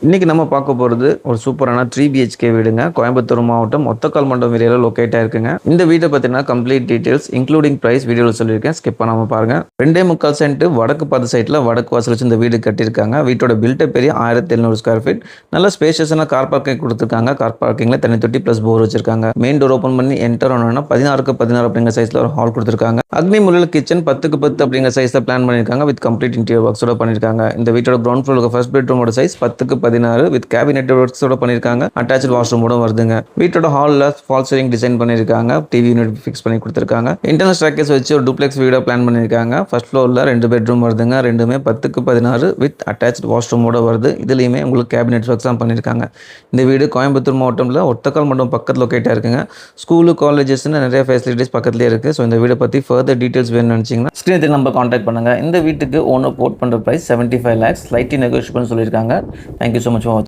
இன்னைக்கு நம்ம பார்க்க போகிறது ஒரு சூப்பரான 3 BHK வீடுங்க. கோயம்புத்தூர் மாவட்டம் ஒத்தக்கால் மண்டபம் ஏரியாவில் லொக்கேட் ஆயிருக்குங்க. இந்த வீட்டை பற்றின கம்ப்ளீட் டீடைல்ஸ் இன்க்ளூடிங் பிரைஸ் வீடியோவில் சொல்லியிருக்கேன். ஸ்கிப் பண்ணாமல் பாருங்க. 2.25 சென்ட் வடக்கு பார்த்த சைட்டில் வடக்கு வாசல் வச்சு இந்த வீடு கட்டியிருக்காங்க. வீட்டோட பில்டப் பெரிய 1700 ஸ்கொயர் ஃபீட். நல்ல ஸ்பேஷியஸான கார் பார்க்கிங் கொடுத்துருக்காங்க. கார் பார்க்கிங்கில் தனி தொட்டி ப்ளஸ் போர் வச்சிருக்காங்க. மெயின் டோர் ஓப்பன் பண்ணி என்டர் ஆனோன்னா 16x16 அப்படிங்கிற சைஸில் ஒரு ஹால் கொடுத்துருக்காங்க. அக்னி முறையில் கிச்சன் 10x10 அப்படிங்கிற சைஸில் பிளான் பண்ணியிருக்காங்க. வித் கம்ப்ளீட் இன்டீரியர் ஒர்க்ஸோட பண்ணியிருக்காங்க. இந்த வீட்டோட கிரவுண்ட் ஃப்ளோருக்கு ஃபர்ஸ்ட் பெட்ரூமோட சைஸ் 10x16 வித் கேபினெட் ஒர்க்ஸோட பண்ணியிருக்காங்க. அட்டாச்ட் வாஷ்ரூமோட வருதுங்க. வீட்டோட ஹாலில் ஃபால் சீலிங் டிசைன் பண்ணியிருக்காங்க. டிவி யூனிட் ஃபிக்ஸ் பண்ணி கொடுத்துருக்காங்க. இன்டர்னல் ஸ்ட்ரக்சர்ஸ் வச்சு ஒரு டூப்ளெக்ஸ் வீடோ பிளான் பண்ணியிருக்காங்க. ஃபர்ஸ்ட் ஃப்ளோரில் 2 பெட்ரூம் வருதுங்க. ரெண்டுமே 10x16 வித் அட்டாச்ட் வாஷ்ரூமோட வருது. இதுலேயுமே உங்களுக்கு கேபினெட் ஒர்க்ஸ் தான் பண்ணியிருக்காங்க. இந்த வீடு கோயம்புத்தூர் மாவட்டத்தில் ஒத்தக்கால் மண்டபம் பக்கத்தில் லொக்கேட்டாக இருக்குங்க. ஸ்கூலு காலேஜஸ்ன்னு நிறைய ஃபெசிலிட்டிஸ் பக்கத்துலேயே இருக்குது. ஸோ இந்த வீடை பற்றி ஃபர்தர் டீட்டெயில்ஸ் வேணும்னு நினச்சிங்கன்னா ஸ்க்ரீனுக்கு நம்ம காண்டாக்ட் பண்ணுங்கள். இந்த வீட்டுக்கு ஓனர் கோட் பண்ணுற ப்ரைஸ் 75 lakhs, ஸ்லைட்லி நெகோஷியபிள்னு சொல்லியிருக்காங்க. தேங்க்யூ ஸோ மச் ஃபார் வாட்சிங்.